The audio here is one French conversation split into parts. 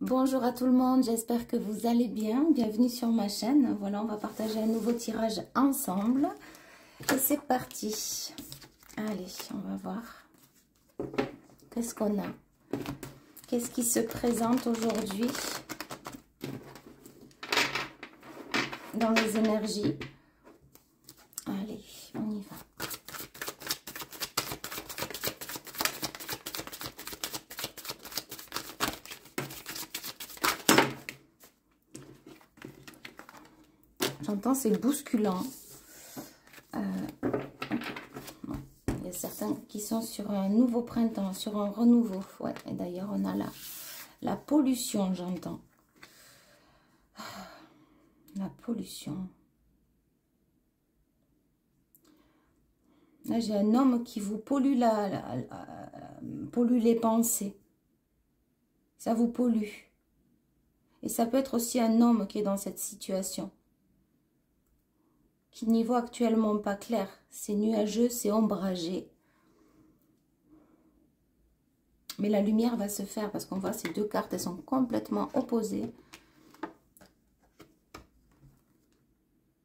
Bonjour à tout le monde, j'espère que vous allez bien. Bienvenue sur ma chaîne. Voilà, on va partager un nouveau tirage ensemble. Et c'est parti. Allez, on va voir. Qu'est-ce qu'on a? Qu'est-ce qui se présente aujourd'hui dans les énergies? Allez, on y va. J'entends, c'est bousculant. Il y a certains qui sont sur un nouveau printemps, sur un renouveau. Ouais, et d'ailleurs, on a la pollution, j'entends. La pollution. Là, j'ai un homme qui vous pollue, pollue les pensées. Ça vous pollue. Et ça peut être aussi un homme qui est dans cette situation, qui n'y voit actuellement pas clair. C'est nuageux, c'est ombragé. Mais la lumière va se faire parce qu'on voit ces deux cartes, elles sont complètement opposées.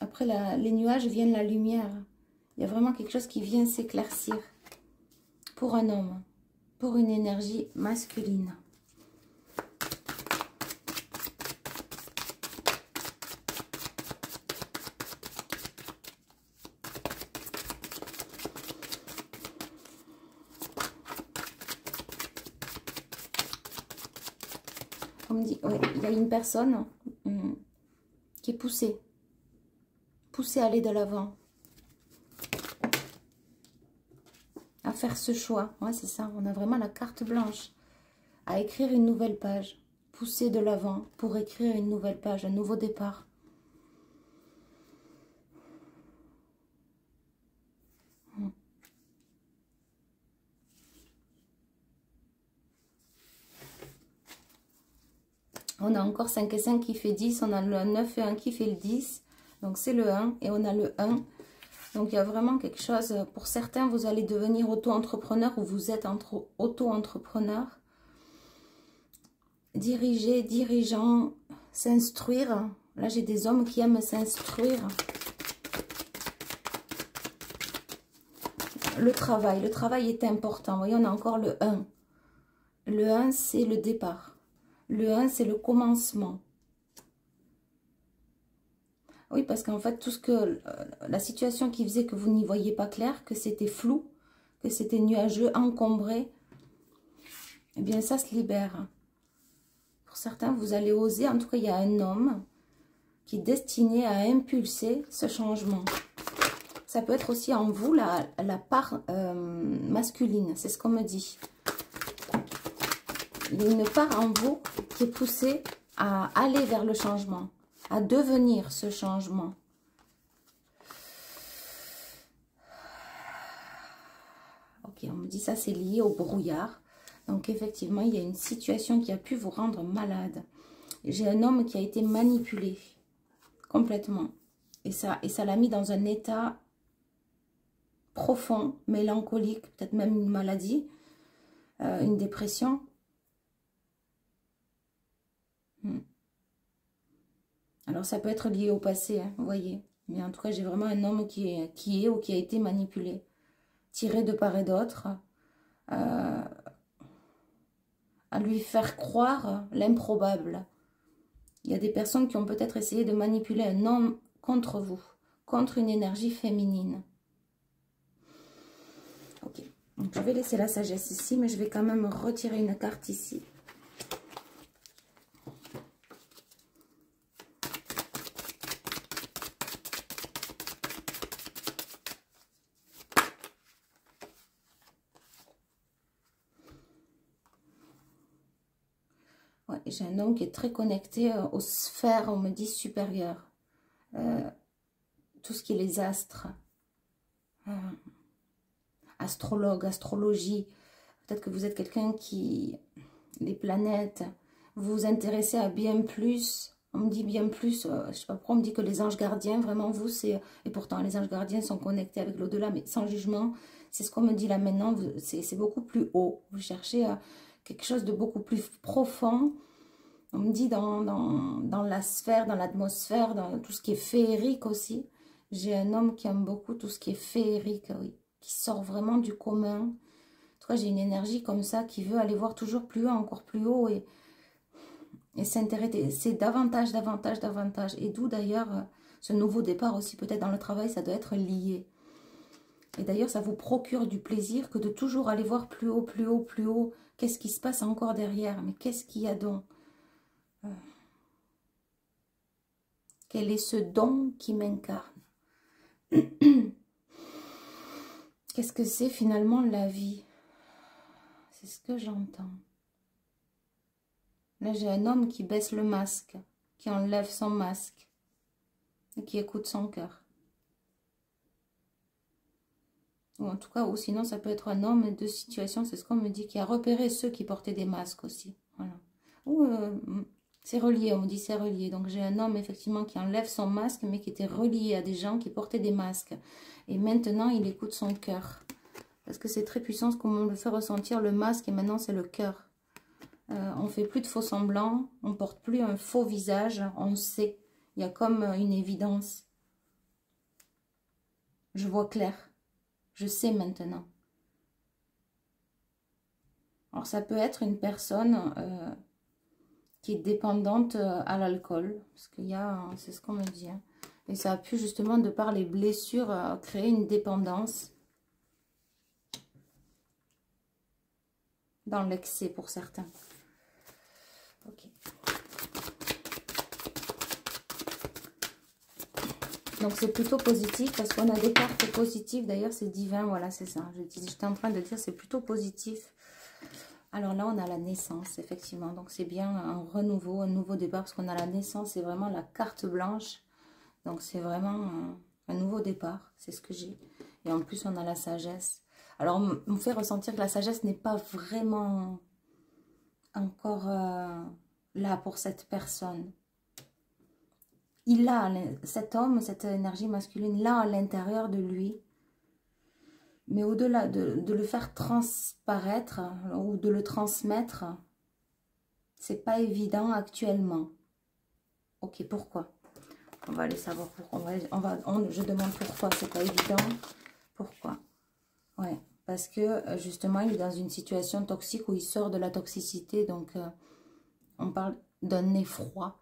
Après, les nuages viennent la lumière. Il y a vraiment quelque chose qui vient s'éclaircir pour un homme, pour une énergie masculine. On me dit, ouais, il y a une personne qui est poussée à aller de l'avant, à faire ce choix. Ouais, c'est ça, on a vraiment la carte blanche, à écrire une nouvelle page, pousser de l'avant pour écrire une nouvelle page, un nouveau départ. On a encore 5 et 5 qui fait 10, on a le 9 et 1 qui fait le 10, donc c'est le 1 et on a le 1. Donc il y a vraiment quelque chose, pour certains vous allez devenir auto-entrepreneur ou vous êtes auto-entrepreneur. Diriger, dirigeant, s'instruire. Là j'ai des hommes qui aiment s'instruire. Le travail est important. Vous voyez, on a encore le 1. Le 1 c'est le départ. Le 1, c'est le commencement. Oui, parce qu'en fait, tout ce que la situation qui faisait que vous n'y voyez pas clair, que c'était flou, que c'était nuageux, encombré, eh bien, ça se libère. Pour certains, vous allez oser. En tout cas, il y a un homme qui est destiné à impulser ce changement. Ça peut être aussi en vous la part masculine. C'est ce qu'on me dit. Il y a une part en vous qui est poussée à aller vers le changement, à devenir ce changement. Ok, on me dit ça, c'est lié au brouillard. Donc effectivement, il y a une situation qui a pu vous rendre malade. J'ai un homme qui a été manipulé complètement. Et ça l'a mis dans un état profond, mélancolique, peut-être même une maladie, une dépression. Alors, ça peut être lié au passé, hein, vous voyez. Mais en tout cas, j'ai vraiment un homme qui est ou qui a été manipulé, tiré de part et d'autre, à lui faire croire l'improbable. Il y a des personnes qui ont peut-être essayé de manipuler un homme contre vous, contre une énergie féminine. Ok, donc je vais laisser la sagesse ici, mais je vais quand même retirer une carte ici. Ouais, j'ai un homme qui est très connecté aux sphères, on me dit, supérieures. Tout ce qui est les astres. Astrologue, astrologie. Peut-être que vous êtes quelqu'un qui... Les planètes. Vous vous intéressez à bien plus. On me dit bien plus. Je ne sais pas pourquoi on me dit que les anges gardiens, vraiment vous, c'est... Et pourtant, les anges gardiens sont connectés avec l'au-delà, mais sans jugement. C'est ce qu'on me dit là maintenant. C'est beaucoup plus haut. Vous cherchez quelque chose de beaucoup plus profond. On me dit dans la sphère, dans l'atmosphère, dans tout ce qui est féerique aussi. J'ai un homme qui aime beaucoup tout ce qui est féerique, oui. Qui sort vraiment du commun. En tout cas, j'ai une énergie comme ça qui veut aller voir toujours plus haut, encore plus haut. Et s'intéresser, c'est davantage, davantage, davantage. Et d'où d'ailleurs ce nouveau départ aussi, peut-être dans le travail, ça doit être lié. Et d'ailleurs, ça vous procure du plaisir que de toujours aller voir plus haut, plus haut, plus haut. Qu'est-ce qui se passe encore derrière? Mais qu'est-ce qu'il y a donc? Quel est ce don qui m'incarne? Qu'est-ce que c'est finalement la vie? C'est ce que j'entends. Là, j'ai un homme qui baisse le masque, qui enlève son masque et qui écoute son cœur. Ou en tout cas, ou sinon, ça peut être un homme de situation, c'est ce qu'on me dit, qui a repéré ceux qui portaient des masques aussi. Voilà. Ou c'est relié, on me dit c'est relié. Donc j'ai un homme effectivement qui enlève son masque, mais qui était relié à des gens qui portaient des masques. Et maintenant, il écoute son cœur. Parce que c'est très puissant ce qu'on me fait ressentir, le masque, et maintenant c'est le cœur. On ne fait plus de faux semblants, on ne porte plus un faux visage, on sait. Il y a comme une évidence. Je vois clair. Je sais maintenant. Alors ça peut être une personne qui est dépendante à l'alcool. Parce qu'il y a, c'est ce qu'on me dit. Hein. Et ça a pu justement, de par les blessures, créer une dépendance. Dans l'excès pour certains. Ok. Donc c'est plutôt positif parce qu'on a des cartes positives. D'ailleurs c'est divin, voilà c'est ça. J'étais en train de dire c'est plutôt positif. Alors là on a la naissance effectivement. Donc c'est bien un renouveau, un nouveau départ parce qu'on a la naissance. C'est vraiment la carte blanche. Donc c'est vraiment un nouveau départ. C'est ce que j'ai. Et en plus on a la sagesse. Alors on me fait ressentir que la sagesse n'est pas vraiment encore là pour cette personne. Il a, cet homme, cette énergie masculine, là à l'intérieur de lui. Mais au-delà de le faire transparaître ou de le transmettre, c'est pas évident actuellement. Ok, pourquoi? On va aller savoir pourquoi. Je demande pourquoi c'est pas évident. Pourquoi? Ouais, parce que justement, il est dans une situation toxique où il sort de la toxicité. Donc, on parle d'un effroi.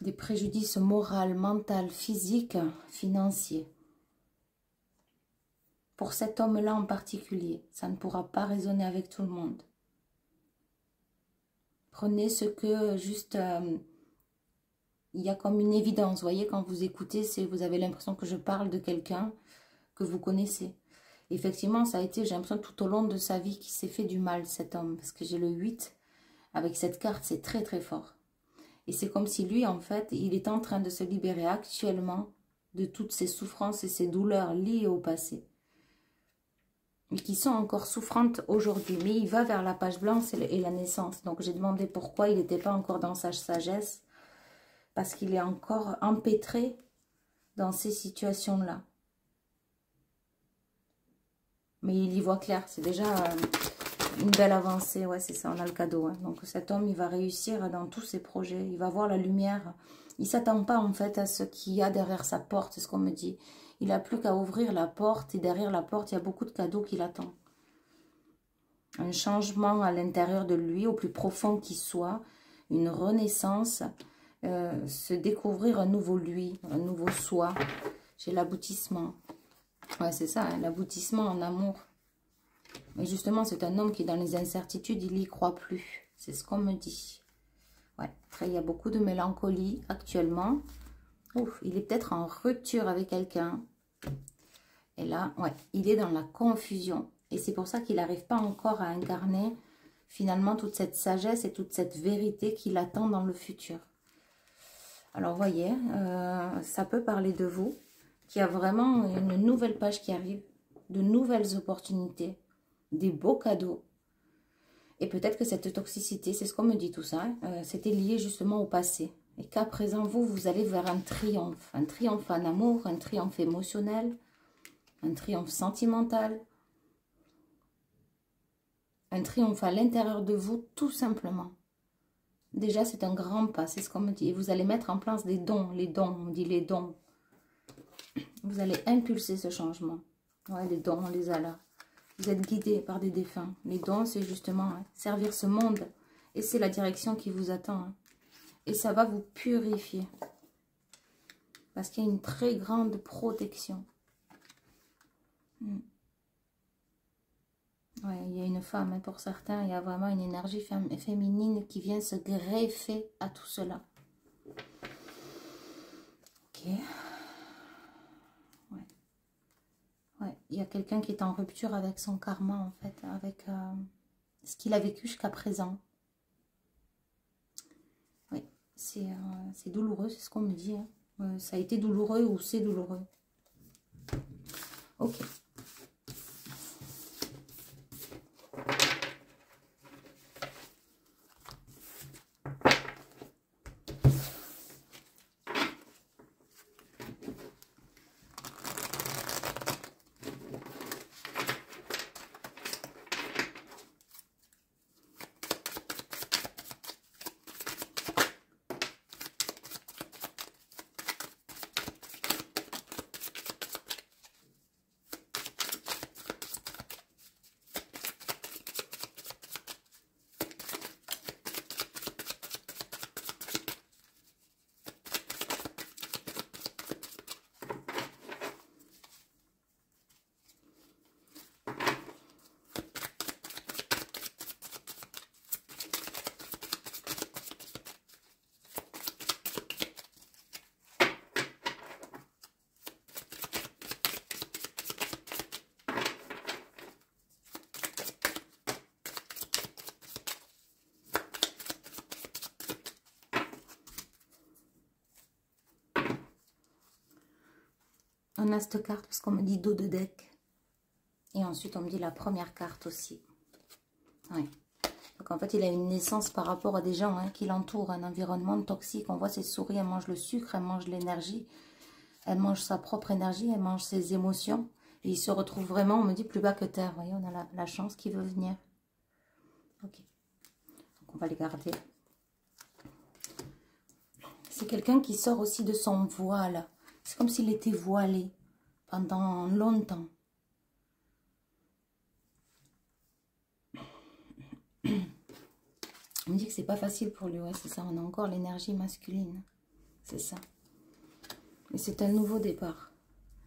Des préjudices moraux, mentaux, physiques, financiers. Pour cet homme-là en particulier, ça ne pourra pas résonner avec tout le monde. Prenez ce que juste... il y a comme une évidence, vous voyez, quand vous écoutez, vous avez l'impression que je parle de quelqu'un que vous connaissez. Effectivement, ça a été, j'ai l'impression, tout au long de sa vie qu'il s'est fait du mal, cet homme. Parce que j'ai le 8, avec cette carte, c'est très très fort. Et c'est comme si lui, en fait, il est en train de se libérer actuellement de toutes ces souffrances et ces douleurs liées au passé. Et qui sont encore souffrantes aujourd'hui. Mais il va vers la page blanche et la naissance. Donc j'ai demandé pourquoi il n'était pas encore dans sa sagesse. Parce qu'il est encore empêtré dans ces situations-là. Mais il y voit clair. C'est déjà une belle avancée. Ouais, c'est ça, on a le cadeau. Hein. Donc cet homme, il va réussir dans tous ses projets. Il va voir la lumière. Il ne s'attend pas en fait à ce qu'il y a derrière sa porte. C'est ce qu'on me dit. Il n'a plus qu'à ouvrir la porte. Et derrière la porte, il y a beaucoup de cadeaux qui l'attendent. Un changement à l'intérieur de lui, au plus profond qu'il soit. Une renaissance. Se découvrir un nouveau lui, un nouveau soi. J'ai l'aboutissement. Ouais, c'est ça, hein, l'aboutissement en amour. Mais justement, c'est un homme qui est dans les incertitudes, il n'y croit plus. C'est ce qu'on me dit. Ouais, après, il y a beaucoup de mélancolie actuellement. Ouf, il est peut-être en rupture avec quelqu'un. Et là, ouais, il est dans la confusion. Et c'est pour ça qu'il n'arrive pas encore à incarner finalement toute cette sagesse et toute cette vérité qui l'attend dans le futur. Alors, vous voyez, ça peut parler de vous, qu'il y a vraiment une nouvelle page qui arrive, de nouvelles opportunités, des beaux cadeaux. Et peut-être que cette toxicité, c'est ce qu'on me dit tout ça, c'était lié justement au passé. Et qu'à présent, vous allez vers un triomphe en amour, un triomphe émotionnel, un triomphe sentimental, un triomphe à l'intérieur de vous, tout simplement. Déjà, c'est un grand pas, c'est ce qu'on me dit. Et vous allez mettre en place des dons, les dons, on dit les dons. Vous allez impulser ce changement. Ouais, les dons, on les a là. Vous êtes guidé par des défunts. Les dons, c'est justement hein, servir ce monde. Et c'est la direction qui vous attend. Hein. Et ça va vous purifier. Parce qu'il y a une très grande protection. Ouais, il y a une femme, hein, pour certains, il y a vraiment une énergie féminine qui vient se greffer à tout cela. Ok. Ouais. Ouais, il y a quelqu'un qui est en rupture avec son karma, en fait, avec ce qu'il a vécu jusqu'à présent. Oui, c'est douloureux, c'est ce qu'on me dit. Hein. Ça a été douloureux ou c'est douloureux. Ok. On a cette carte parce qu'on me dit dos de deck. Et ensuite, on me dit la première carte aussi. Oui. Donc, en fait, il a une naissance par rapport à des gens hein, qui l'entourent, un environnement toxique. On voit ses souris, elle mange le sucre, elle mange l'énergie. Elle mange sa propre énergie, elle mange ses émotions. Et il se retrouve vraiment, on me dit, plus bas que terre. Vous voyez, on a la chance qui veut venir. Ok. Donc, on va les garder. C'est quelqu'un qui sort aussi de son voile. C'est comme s'il était voilé pendant longtemps. On me dit que c'est pas facile pour lui. Ouais, c'est ça. On a encore l'énergie masculine. C'est ça. Et c'est un nouveau départ.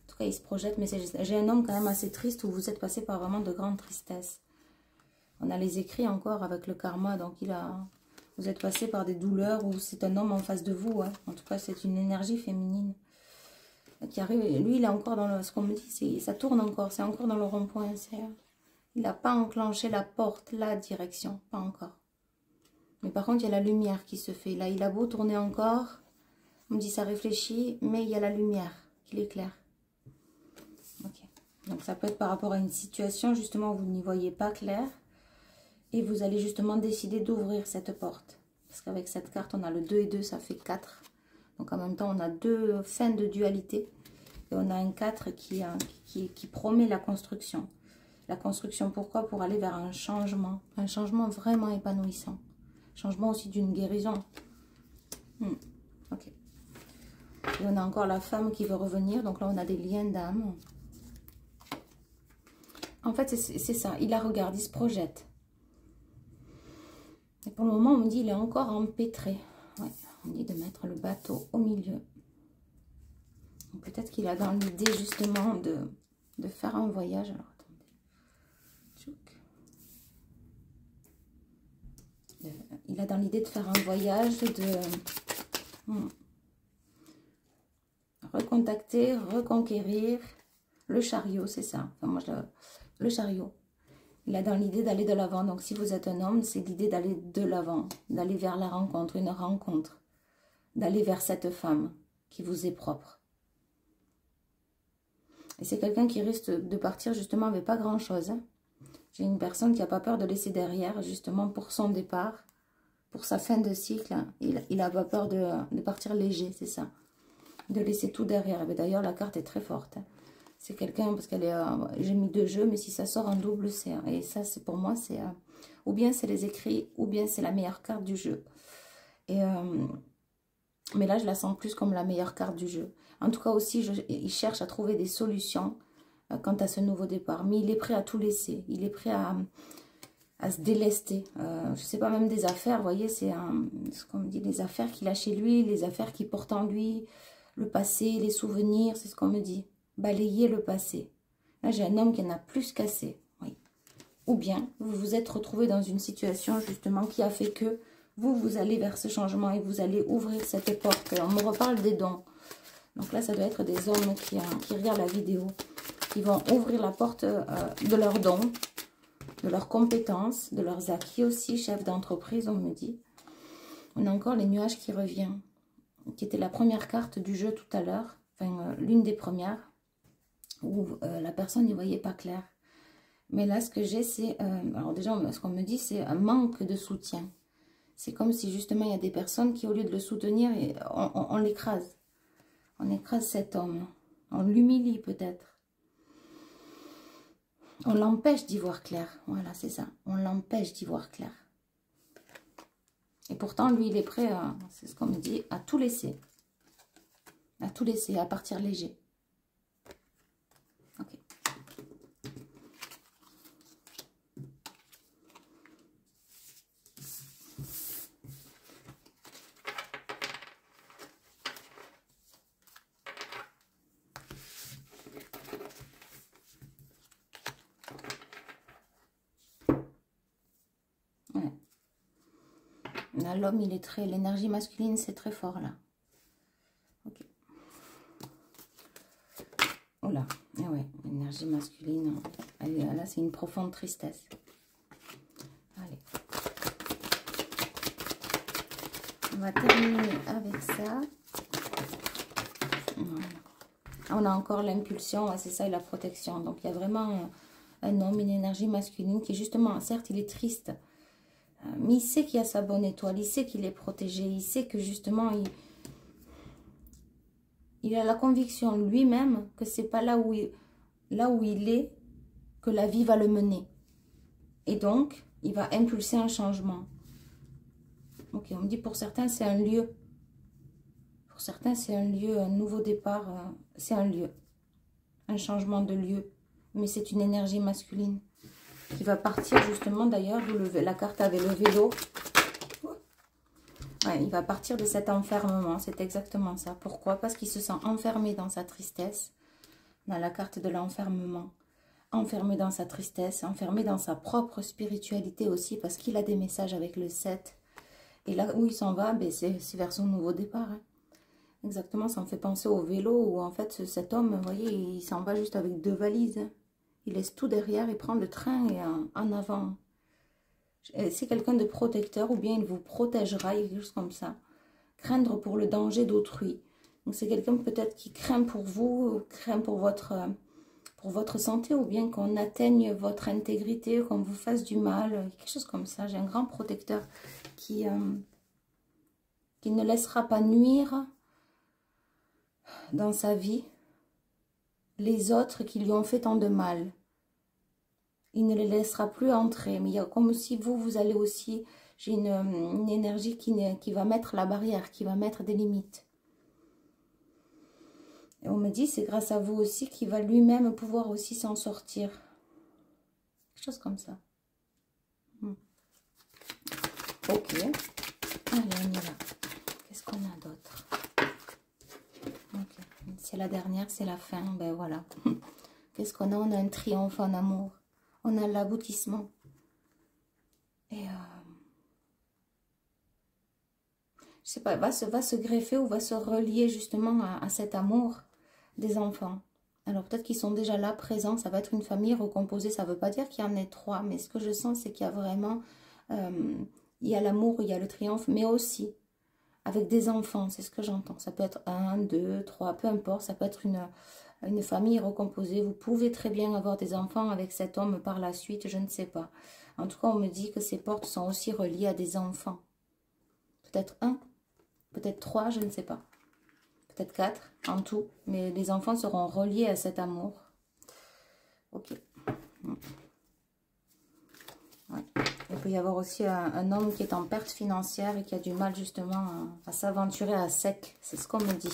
En tout cas, il se projette. Mais j'ai un homme quand même assez triste où vous êtes passé par vraiment de grandes tristesses. On a les écrits encore avec le karma. Donc, vous êtes passé par des douleurs où c'est un homme en face de vous. Ouais. En tout cas, c'est une énergie féminine qui arrive. Lui, il est encore dans le... Ce qu'on me dit, ça tourne encore. C'est encore dans le rond-point. Il n'a pas enclenché la porte, la direction. Pas encore. Mais par contre, il y a la lumière qui se fait. Là, il a beau tourner encore. On me dit ça réfléchit, mais il y a la lumière qui l'éclaire. Ok. Donc, ça peut être par rapport à une situation, justement, où vous n'y voyez pas clair. Et vous allez justement décider d'ouvrir cette porte. Parce qu'avec cette carte, on a le 2 et 2, ça fait 4. Donc, en même temps, on a deux fins de dualité. Et on a un 4 qui promet la construction. La construction, pourquoi? Pour aller vers un changement. Un changement vraiment épanouissant. Changement aussi d'une guérison. Ok. Et on a encore la femme qui veut revenir. Donc là, on a des liens d'âme. En fait, c'est ça. Il la regarde, il se projette. Et pour le moment, on me dit qu'il est encore empêtré. Ouais, on dit de mettre le bateau au milieu. Peut-être qu'il a dans l'idée justement de faire un voyage. Alors, attendez. Il a dans l'idée de faire un voyage, de recontacter, reconquérir le chariot, c'est ça. Enfin, moi, le chariot. Il a dans l'idée d'aller de l'avant. Donc, si vous êtes un homme, c'est l'idée d'aller de l'avant, d'aller vers la rencontre, une rencontre, d'aller vers cette femme qui vous est propre. Et c'est quelqu'un qui risque de partir justement avec pas grand-chose. Hein. J'ai une personne qui n'a pas peur de laisser derrière, justement pour son départ, pour sa fin de cycle. Hein. Il n'a pas peur de partir léger, c'est ça. De laisser tout derrière. D'ailleurs, la carte est très forte. Hein. C'est quelqu'un, parce qu'elle est... j'ai mis 2 jeux, mais si ça sort en double, c'est... Et ça, c'est pour moi, c'est... ou bien c'est les écrits, ou bien c'est la meilleure carte du jeu. Et, mais là, je la sens plus comme la meilleure carte du jeu. En tout cas aussi, il cherche à trouver des solutions quant à ce nouveau départ. Mais il est prêt à tout laisser. Il est prêt à se délester. Je ne sais pas, même des affaires, vous voyez, c'est ce qu'on me dit, les affaires qu'il a chez lui, les affaires qu'il porte en lui, le passé, les souvenirs, c'est ce qu'on me dit. Balayer le passé. Là, j'ai un homme qui en a plus qu'assez. Oui. Ou bien, vous vous êtes retrouvé dans une situation, justement, qui a fait que vous allez vers ce changement et vous allez ouvrir cette porte. On me reparle des dons. Donc là, ça doit être des hommes qui regardent la vidéo, qui vont ouvrir la porte de leurs dons, de leurs compétences, de leurs acquis aussi, chef d'entreprise, on me dit. On a encore les nuages qui reviennent, qui était la première carte du jeu tout à l'heure, enfin l'une des premières, où la personne n'y voyait pas clair. Mais là, ce que j'ai, c'est, alors déjà, ce qu'on me dit, c'est un manque de soutien. C'est comme si justement, il y a des personnes qui, au lieu de le soutenir, on l'écrase. On écrase cet homme. On l'humilie peut-être. On l'empêche d'y voir clair. Voilà, c'est ça. On l'empêche d'y voir clair. Et pourtant, lui, il est prêt, c'est ce qu'on me dit, à tout laisser. À tout laisser, à partir léger. Ok. Là, l'homme, il est très... L'énergie masculine, c'est très fort, là. Ok. Oh là. Et ouais, l'énergie masculine. Elle, là, c'est une profonde tristesse. Allez. On va terminer avec ça. Voilà. On a encore l'impulsion, c'est ça, et la protection. Donc, il y a vraiment un homme, une énergie masculine qui, justement, certes, il est triste. Mais il sait qu'il a sa bonne étoile, il sait qu'il est protégé, il sait que justement, il a la conviction lui-même que c'est pas là où il est que la vie va le mener. Et donc, il va impulser un changement. Ok, on me dit pour certains, c'est un lieu. Pour certains, c'est un lieu, un nouveau départ, c'est un lieu. Un changement de lieu. Mais c'est une énergie masculine qui va partir justement d'ailleurs, la carte avait le vélo. Ouais, il va partir de cet enfermement, c'est exactement ça. Pourquoi? Parce qu'il se sent enfermé dans sa tristesse. On a la carte de l'enfermement. Enfermé dans sa tristesse, enfermé dans sa propre spiritualité aussi, parce qu'il a des messages avec le 7. Et là où il s'en va, ben, c'est vers son nouveau départ. Hein. Exactement, ça me fait penser au vélo, où en fait cet homme, vous voyez, il s'en va juste avec 2 valises. Hein. Il laisse tout derrière, il prend le train et en avant. C'est quelqu'un de protecteur ou bien il vous protégera, quelque chose comme ça. Craindre pour le danger d'autrui. Donc c'est quelqu'un peut-être qui craint pour vous, craint pour votre santé ou bien qu'on atteigne votre intégrité, qu'on vous fasse du mal, quelque chose comme ça. J'ai un grand protecteur qui ne laissera pas nuire dans sa vie les autres qui lui ont fait tant de mal. Il ne les laissera plus entrer. Mais il y a comme si vous allez aussi... J'ai une énergie qui va mettre la barrière, qui va mettre des limites. Et on me dit, c'est grâce à vous aussi qu'il va lui-même pouvoir aussi s'en sortir. Quelque chose comme ça. Ok. Allez, on y va. Qu'est-ce qu'on a d'autre? Ok. C'est la dernière, c'est la fin. Ben voilà. Qu'est-ce qu'on a? On a un triomphe en amour. On a l'aboutissement. Et je sais pas, va se greffer ou va se relier justement à cet amour des enfants. Alors peut-être qu'ils sont déjà là, présents. Ça va être une famille recomposée. Ça ne veut pas dire qu'il y en ait 3. Mais ce que je sens, c'est qu'il y a vraiment... il y a l'amour, il y a le triomphe. Mais aussi avec des enfants. C'est ce que j'entends. Ça peut être 1, 2, 3, peu importe. Ça peut être une famille recomposée. Vous pouvez très bien avoir des enfants avec cet homme par la suite, je ne sais pas. En tout cas, on me dit que ces portes sont aussi reliées à des enfants. Peut-être 1, peut-être 3, je ne sais pas. Peut-être 4 en tout. Mais les enfants seront reliés à cet amour. Ok. Ouais. Il peut y avoir aussi un homme qui est en perte financière et qui a du mal justement à s'aventurer à sec. C'est ce qu'on me dit.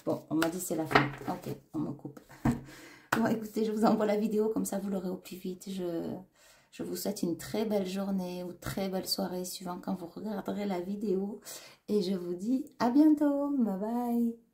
Bon, on m'a dit c'est la fin. Ok, on me coupe. Bon, écoutez, je vous envoie la vidéo, comme ça vous l'aurez au plus vite. Je vous souhaite une très belle journée ou très belle soirée, suivant quand vous regarderez la vidéo. Et je vous dis à bientôt. Bye bye.